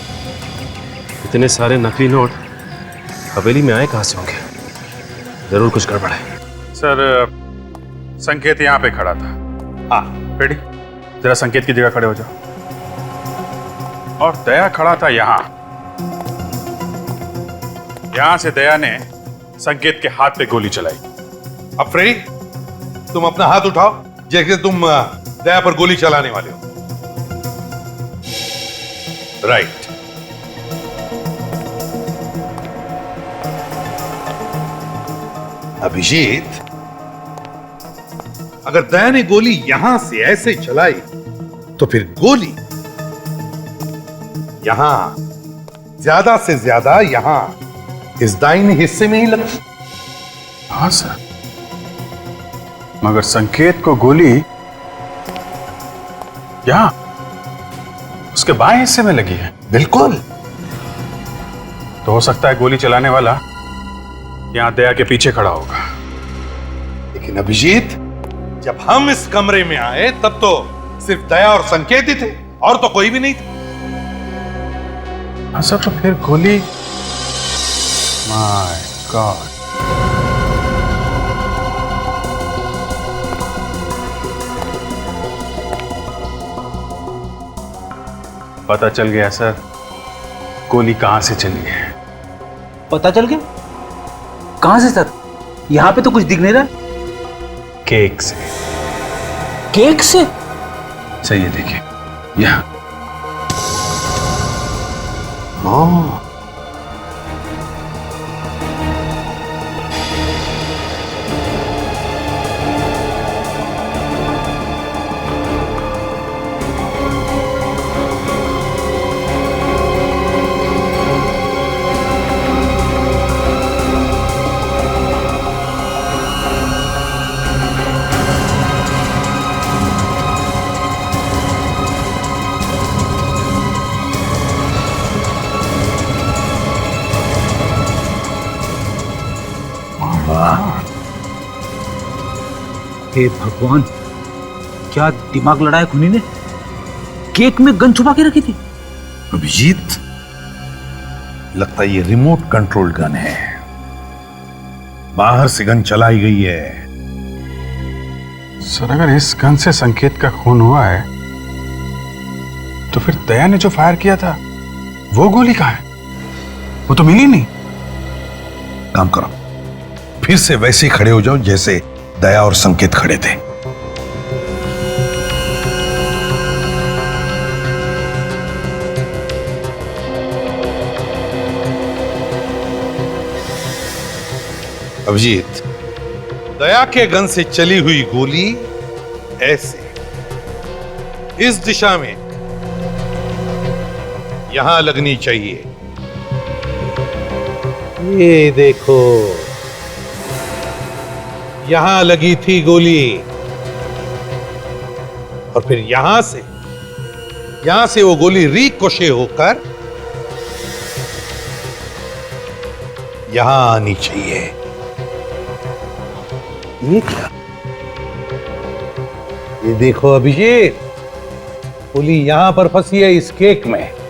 इतने सारे नकली नोट हवेली में आए कहाँ से होंगे? जरूर कुछ गड़बड़ है। सर संकेत यहाँ पे खड़ा था। हाँ बेटी, जरा संकेत की जगह खड़े हो जाओ। और दया खड़ा था यहाँ। यहां से दया ने संकेत के हाथ पे गोली चलाई। अब फ्रेडी, तुम अपना हाथ उठाओ जैसे तुम दया पर गोली चलाने वाले हो। राइट। अभिजीत, अगर दया ने गोली यहां से ऐसे चलाई तो फिर गोली यहां, ज्यादा से ज्यादा यहां इस दाहिने हिस्से में ही लगी। हाँ सर, मगर संकेत को गोली यहां उसके बाएं हिस्से में लगी है। बिल्कुल। तो हो सकता है गोली चलाने वाला यहां दया के पीछे खड़ा होगा। लेकिन अभिजीत, जब हम इस कमरे में आए तब तो सिर्फ दया और संकेत ही थे, और तो कोई भी नहीं था। हाँ सर, तो फिर गोली, माय गॉड। पता चल गया सर, गोली कहां से चली है। पता चल गया? कहां से सर? यहां पे तो कुछ दिख नहीं रहा। केक से। केक से? सही है, देखिए यहां। हे भगवान, क्या दिमाग लड़ाया खूनी ने? केक में गन छुपा के रखी थी। अभिजीत, लगता है ये रिमोट कंट्रोल गन है। बाहर से गन चलाई गई है। सर अगर इस गन से संकेत का खून हुआ है तो फिर दया ने जो फायर किया था वो गोली कहां है? वो तो मिली नहीं। काम करो, फिर से वैसे ही खड़े हो जाओ जैसे दया और संकेत खड़े थे। अभिजीत, दया के गन से चली हुई गोली ऐसे इस दिशा में यहां लगनी चाहिए। ये देखो, यहां लगी थी गोली और फिर यहां से वो गोली रिकोशे होकर यहां आनी चाहिए। ये क्या? ये देखो अभिजीत, गोली यहां पर फंसी है इस केक में।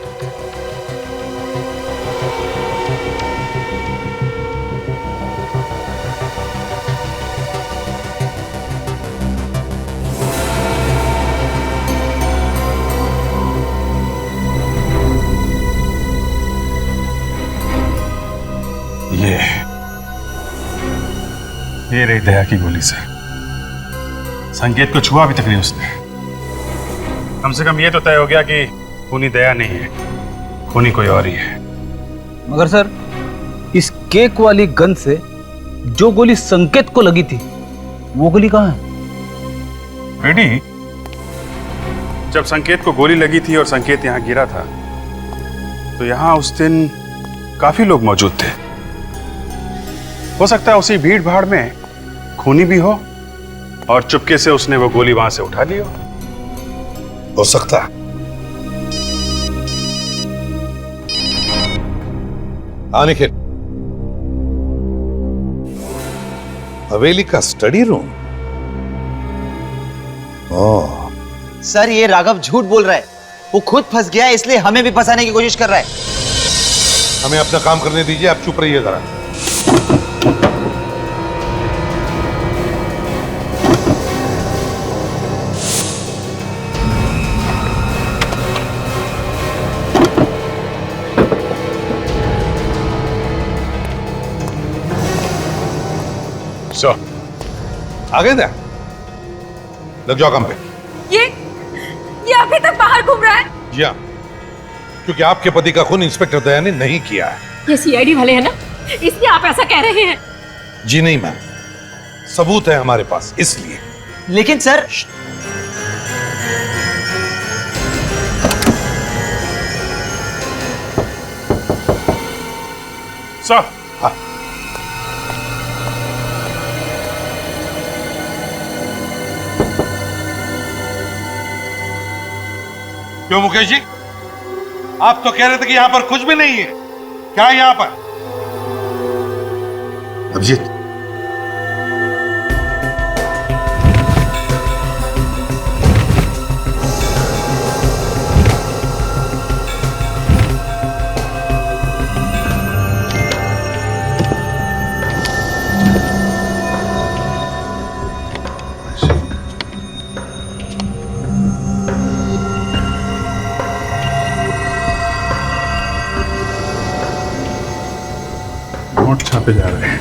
ये रही दया की गोली सर। संकेत को छुआ भी तक नहीं उसने। कम से कम ये तो तय हो गया कि खूनी दया नहीं है, खूनी कोई और ही है। मगर सर, इस केक वाली गन से जो गोली संकेत को लगी थी, वो गोली कहां है? रेडी, जब संकेत को गोली लगी थी और संकेत यहां गिरा था, तो यहां उस दिन काफी लोग मौजूद थे। हो सकता है उसी भीड़ भाड़ में खूनी भी हो और चुपके से उसने वो गोली वहां से उठा ली हो सकता। निखिल, हवेली का स्टडी रूम। ओह सर, ये राघव झूठ बोल रहा है। वो खुद फंस गया है, इसलिए हमें भी फंसाने की कोशिश कर रहा है। हमें अपना काम करने दीजिए, आप चुप रहिए जरा। आगे दे, लग जाओ काम पे। ये अभी तक बाहर घूम रहा है? जी हाँ, क्योंकि आपके पति का खून इंस्पेक्टर दया ने नहीं किया है। ये सीआईडी वाले हैं ना, इसलिए आप ऐसा कह रहे हैं? जी नहीं मैम, सबूत है हमारे पास, इसलिए। लेकिन सर, हाँ। क्यों मुकेश जी, आप तो कह रहे थे कि यहां पर कुछ भी नहीं है। क्या है यहां पर? अभिजीत, नोट छापे जा रहे हैं।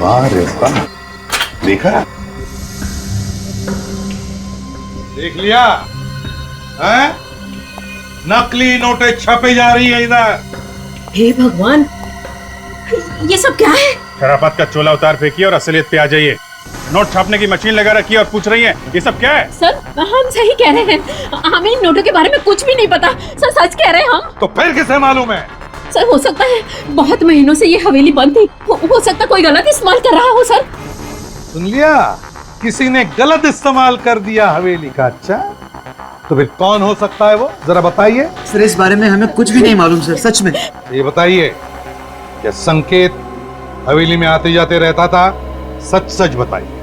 वाह रे वाह, देखा? देख लिया है? नकली नोटें छपे जा रही है इधर। हे भगवान, ये सब क्या है? शराफत का चोला उतार फेंकिए और असलियत पे आ जाइए। नोट छापने की मशीन लगा रखी है और पूछ रही हैं ये सब क्या है? सर, हम सही कह रहे हैं, हमें इन नोटों के बारे में कुछ भी नहीं पता। सर, सच कह रहे हैं हम। तो फिर किसे मालूम है? सर, हो सकता है बहुत महीनों से ये हवेली बंद थी, हो सकता कोई गलत इस्तेमाल कर रहा हो। सर, सुन लिया, किसी ने गलत इस्तेमाल कर दिया हवेली का। अच्छा, तो फिर कौन हो सकता है वो, जरा बताइए। सर, इस बारे में हमें कुछ भी नहीं मालूम सर, सच में। ये बताइए, क्या संकेत हवेली में आते जाते रहता था? सच सच बताइए।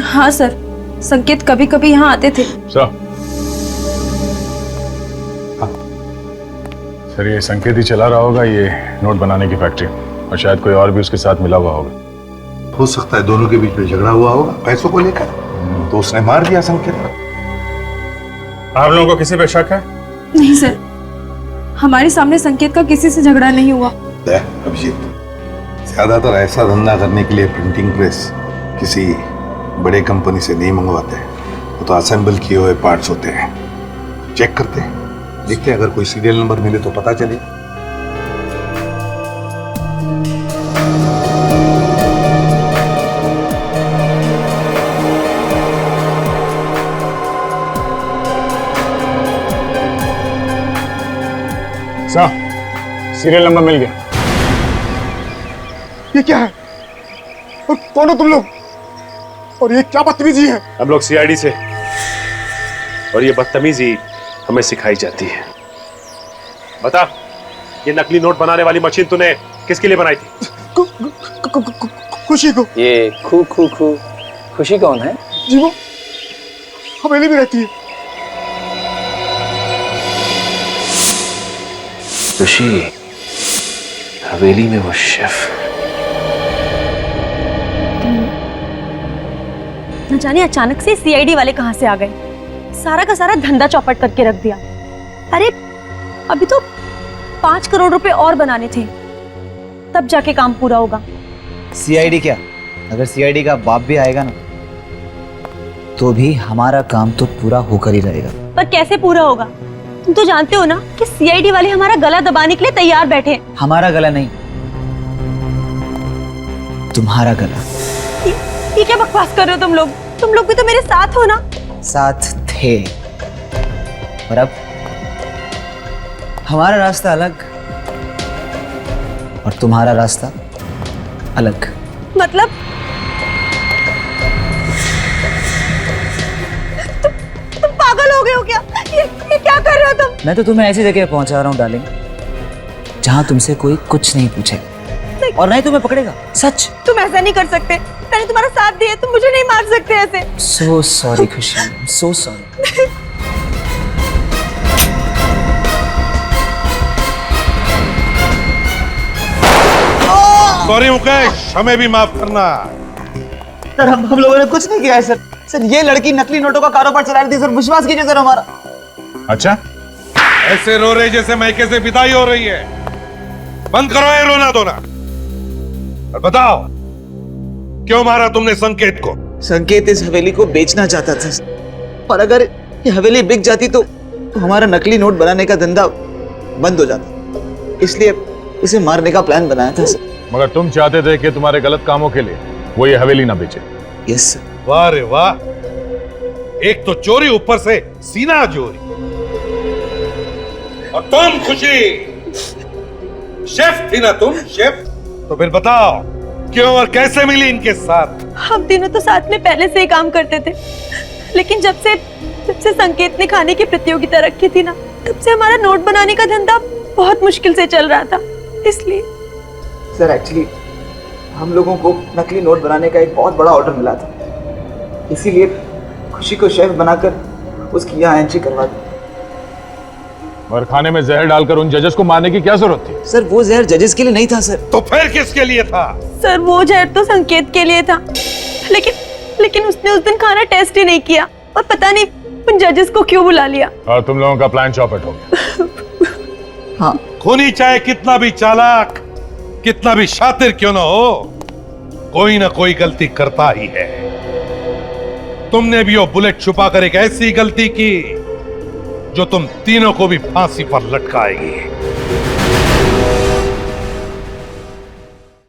हाँ सर, संकेत कभी कभी यहाँ आते थे। सर, ये संकेत ही चला रहा होगा ये नोट बनाने की फैक्ट्री, और शायद कोई और भी उसके साथ मिला हुआ होगा। हो सकता है दोनों के बीच में झगड़ा हुआ होगा पैसों को लेकर, तो उसने मार दिया संकेत को। आप लोगों को किसी पे शक है? नहीं सर, हमारे सामने संकेत का किसी से झगड़ा नहीं हुआ। अभिजीत, ज्यादातर ऐसा धंधा करने के लिए प्रिंटिंग प्रेस किसी बड़े कंपनी से नहीं मंगवाते, वो तो असेंबल किए हुए पार्ट्स होते हैं। चेक करते हैं, देखते हैं अगर कोई सीरियल नंबर मिले तो पता चले। सीरियल नंबर मिल गया। ये क्या है और कौन हो तुम लोग और ये क्या बदतमीजी है? हम लोग सीआईडी से, और ये बदतमीजी हमें सिखाई जाती है। बता, ये नकली नोट बनाने वाली मशीन तूने किसके लिए बनाई थी? खुशी को। ये खू खू खू खुशी कौन है? जी वो हवेली में रहती है। खुशी हवेली में वो शेफ। न जाने अचानक से सीआईडी वाले कहां से आ गए, सारा का सारा धंधा चौपट करके रख दिया। अरे अभी तो 5 करोड़ रुपए और बनाने थे, तब जाके काम पूरा होगा। सीआईडी क्या, अगर सीआईडी का बाप भी आएगा ना तो भी हमारा काम तो पूरा होकर ही रहेगा। पर कैसे पूरा होगा? तुम तो जानते हो ना कि सीआईडी वाले हमारा गला दबाने के लिए तैयार बैठे हैं। हमारा गला नहीं, तुम्हारा गला। ये क्या बकवास कर रहे हो तुम लोग? तुम लोग भी तो मेरे साथ हो ना। साथ थे, और अब हमारा रास्ता अलग और तुम्हारा रास्ता अलग। मतलब तुम पागल हो गए हो क्या? ये क्या कर रहे हो तुम? मैं तो तुम्हें ऐसी जगह पहुंचा रहा हूं डार्लिंग, जहां तुमसे कोई कुछ नहीं पूछेगा और नहीं तुम्हें पकड़ेगा। सच। तुम ऐसा नहीं कर सकते, मैंने तुम्हारा साथ दिया, तुम मुझे नहीं मार सकते ऐसे। सो सॉरी खुशी, सो सॉरी। सॉरी मुकेश, हमें भी माफ करना। सर हम लोगों ने कुछ नहीं किया है सर। सर ये लड़की नकली नोटों का कारोबार चला रही थी सर, विश्वास कीजिए सर हमारा। अच्छा, ऐसे रो रहे जैसे मैके से विदाई हो रही है। बंद करो ये रोना धोना और बताओ क्यों मारा तुमने संकेत को? संकेत इस हवेली को बेचना चाहता था, और अगर ये हवेली बिक जाती तो हमारा नकली नोट बनाने का धंधा बंद हो जाता, इसलिए इसे मारने का प्लान बनाया था सर। मगर तुम चाहते थे कि तुम्हारे गलत कामों के लिए वो ये हवेली ना बेचे। Yes sir. वाह रे वाह, एक तो चोरी, ऊपर से सीना चोरी। और तुम खुशी, शेफ थी ना तुम? शेफ तो फिर बताओ क्यों और कैसे मिली इनके साथ? हम तीनों तो साथ में पहले से ही काम करते थे, लेकिन जब से संकेत ने खाने की प्रतियोगिता रखी थी ना, तब से हमारा नोट बनाने का धंधा बहुत मुश्किल से चल रहा था। इसलिए सर एक्चुअली हम लोगों को नकली नोट बनाने का एक बहुत बड़ा ऑर्डर मिला था, इसीलिए खुशी को शेफ बनाकर उसकी यहाँ एंट्री करवा दी। और खाने में जहर डालकर उन जजेस को मारने की क्या जरूरत थी? सर वो जहर जजेस के लिए नहीं था सर। तो फिर किसके लिए था? सर वो जहर तो संकेत के लिए था, लेकिन उसने उस दिन खाना टेस्ट ही नहीं किया, और पता नहीं उन जजेस को क्यों बुला लिया। और तुम लोगों का प्लान चौपट हो गया। हाँ। खूनी चाहे कितना भी चालाक, कितना भी शातिर क्यों ना हो, कोई ना कोई गलती करता ही है। तुमने भी वो बुलेट छुपाकर एक ऐसी गलती की जो तुम तीनों को भी फांसी पर लटकाएगी।